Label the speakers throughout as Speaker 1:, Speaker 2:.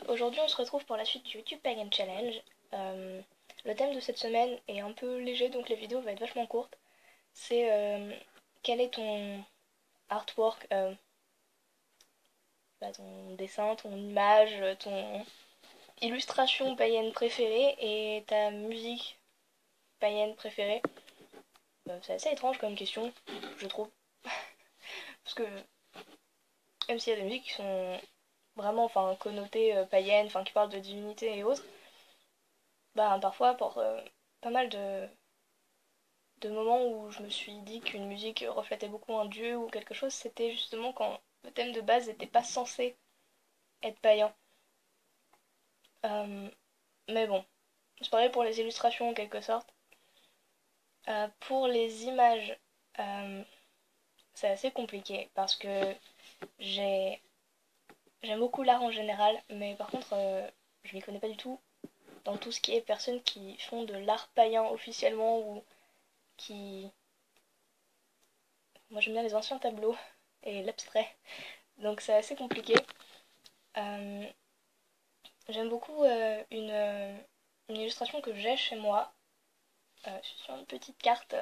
Speaker 1: Aujourd'hui on se retrouve pour la suite du YouTube Pagan Challenge. Le thème de cette semaine est un peu léger donc les vidéos vont être vachement courtes. C'est quel est ton artwork, ton dessin, ton image, ton illustration païenne préférée et ta musique païenne préférée. C'est assez étrange comme question, je trouve. Parce que même s'il y a des musiques qui sont vraiment connotées païennes, qui parlent de divinité et autres, parfois pour pas mal de moments où je me suis dit qu'une musique reflétait beaucoup un dieu ou quelque chose, c'était justement quand le thème de base n'était pas censé être païen. Euh, mais bon, c'est pareil pour les illustrations en quelque sorte. Pour les images, euh, c'est assez compliqué parce que j'ai j'aime beaucoup l'art en général, mais par contre, je m'y connais pas du tout dans tout ce qui est personnes qui font de l'art païen officiellement ou qui... Moi j'aime bien les anciens tableaux et l'abstrait, donc c'est assez compliqué. Euh, J'aime beaucoup une illustration que j'ai chez moi, sur une petite carte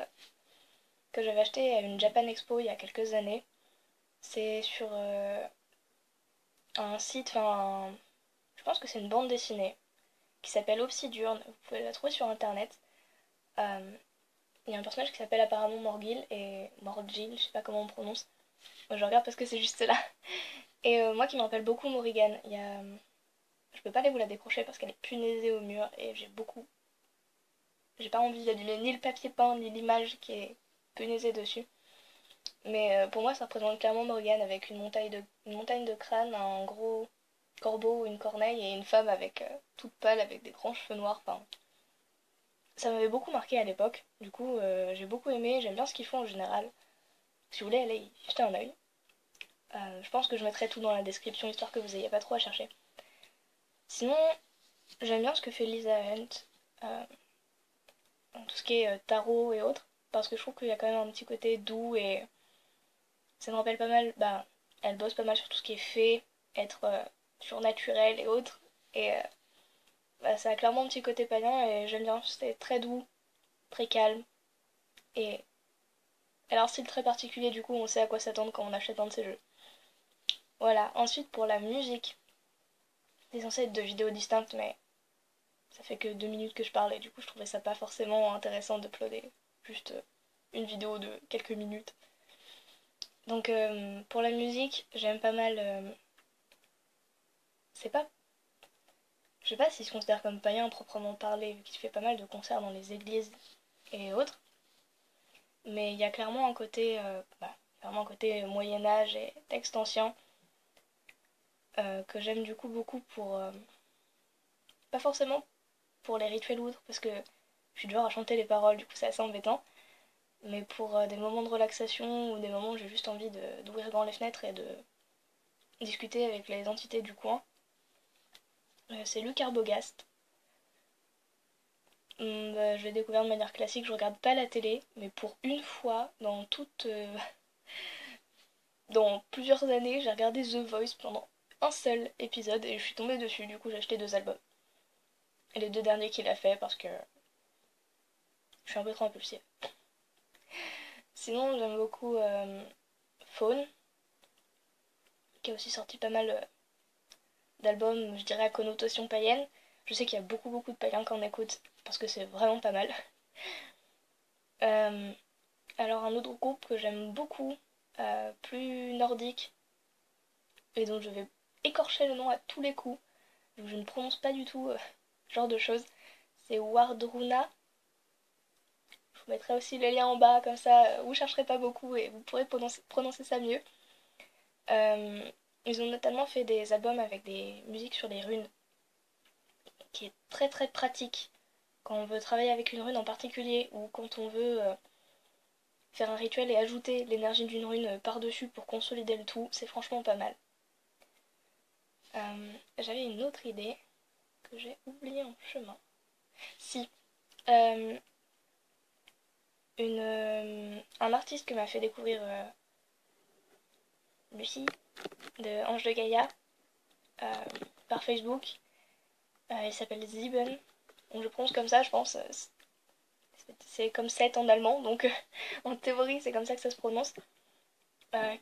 Speaker 1: que j'avais achetée à une Japan Expo il y a quelques années. C'est sur un site, je pense que c'est une bande dessinée qui s'appelle Obsidiurne. Vous pouvez la trouver sur internet. Euh, Il y a un personnage qui s'appelle apparemment Morgil et Morgil, je sais pas comment on prononce. Moi, je regarde parce que c'est juste là. Et moi qui me rappelle beaucoup Morrigan, je peux pas aller vous la décrocher parce qu'elle est punaisée au mur et j'ai pas envie d'abîmer ni le papier peint ni l'image qui est punaisée dessus. Mais pour moi ça représente clairement Morgane avec une montagne de crâne, un gros corbeau ou une corneille et une femme avec toute pâle avec des grands cheveux noirs. Ça m'avait beaucoup marqué à l'époque. Du coup j'ai beaucoup aimé, j'aime bien ce qu'ils font en général. Si vous voulez aller y jeter un oeil. Je pense que je mettrai tout dans la description histoire que vous ayez pas trop à chercher. Sinon, j'aime bien ce que fait Lisa Hunt, euh, tout ce qui est tarot et autres, parce que je trouve qu'il y a quand même un petit côté doux et ça me rappelle pas mal, elle bosse pas mal sur tout ce qui est fait, être surnaturel et autres, et ça a clairement un petit côté païen et j'aime bien, c'est très doux, très calme, et elle a un style très particulier, du coup on sait à quoi s'attendre quand on achète un de ses jeux. Voilà, ensuite pour la musique, c'est censé être deux vidéos distinctes, mais ça fait que 2 minutes que je parle et du coup je trouvais ça pas forcément intéressant d'uploader juste une vidéo de quelques minutes. Donc pour la musique, j'aime pas mal. C'est pas. Je sais pas s'il se considère comme païen proprement parlé, vu qu'il fait pas mal de concerts dans les églises et autres. Mais il y a clairement un côté Moyen-Âge et texte ancien que j'aime du coup beaucoup pour. Pas forcément pour les rituels ou autres, parce que je suis du genre à chanter les paroles, du coup c'est assez embêtant. Mais pour des moments de relaxation ou des moments où j'ai juste envie d'ouvrir grand les fenêtres et de discuter avec les entités du coin, c'est Luc Arbogast. Je l'ai découvert de manière classique, je regarde pas la télé, mais pour une fois dans plusieurs années, j'ai regardé The Voice pendant un seul épisode et je suis tombée dessus, du coup j'ai acheté 2 albums. Et les 2 derniers qu'il a fait parce que je suis un peu trop impulsive. Sinon j'aime beaucoup Faune, qui a aussi sorti pas mal d'albums, je dirais, à connotation païenne. Je sais qu'il y a beaucoup de païens qui en écoutent parce que c'est vraiment pas mal. Euh, alors un autre groupe que j'aime beaucoup, plus nordique, et dont je vais écorcher le nom à tous les coups, donc je ne prononce pas du tout ce genre de choses, c'est Wardruna. Je vous mettrai aussi les liens en bas, comme ça vous chercherez pas beaucoup et vous pourrez prononcer ça mieux. Euh, Ils ont notamment fait des albums avec des musiques sur les runes, qui est très pratique quand on veut travailler avec une rune en particulier ou quand on veut faire un rituel et ajouter l'énergie d'une rune par-dessus pour consolider le tout, c'est franchement pas mal. J'avais une autre idée que j'ai oubliée en chemin. Si, euh, un artiste que m'a fait découvrir Lucie de Ange de Gaïa, par Facebook. Il s'appelle Sieben. Donc je prononce comme ça, je pense. C'est comme 7 en allemand, donc en théorie c'est comme ça que ça se prononce.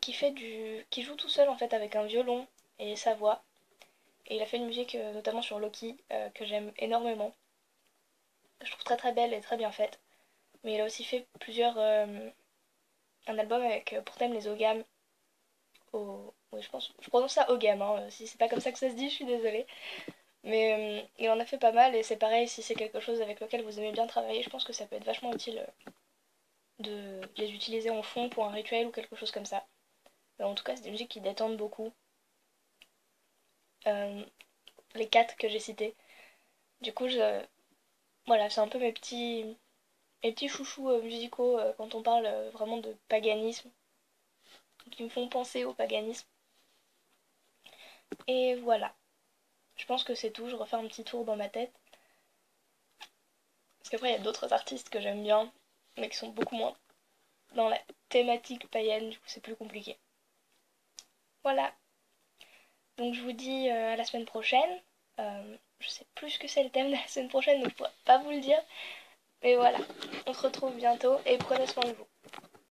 Speaker 1: Qui joue tout seul en fait avec un violon et sa voix. Et il a fait une musique notamment sur Loki que j'aime énormément. Je trouve très très belle et très bien faite. Mais il a aussi fait un album avec pour thème les OGAM. Oui, je prononce ça OGAM, hein. Si c'est pas comme ça que ça se dit, je suis désolée. Mais il en a fait pas mal et c'est pareil, si c'est quelque chose avec lequel vous aimez bien travailler, je pense que ça peut être vachement utile de les utiliser en fond pour un rituel ou quelque chose comme ça. En tout cas, c'est des musiques qui détendent beaucoup. Euh, les quatre que j'ai cités. Du coup, voilà, c'est un peu mes petits chouchous musicaux quand on parle vraiment de paganisme, qui me font penser au paganisme. Et voilà, je pense que c'est tout. Je refais un petit tour dans ma tête. Parce qu'après, il y a d'autres artistes que j'aime bien, mais qui sont beaucoup moins dans la thématique païenne, du coup, c'est plus compliqué. Voilà, donc je vous dis à la semaine prochaine. Je sais plus ce que c'est le thème de la semaine prochaine, donc je pourrais pas vous le dire. Mais voilà, on se retrouve bientôt et prenez soin de vous.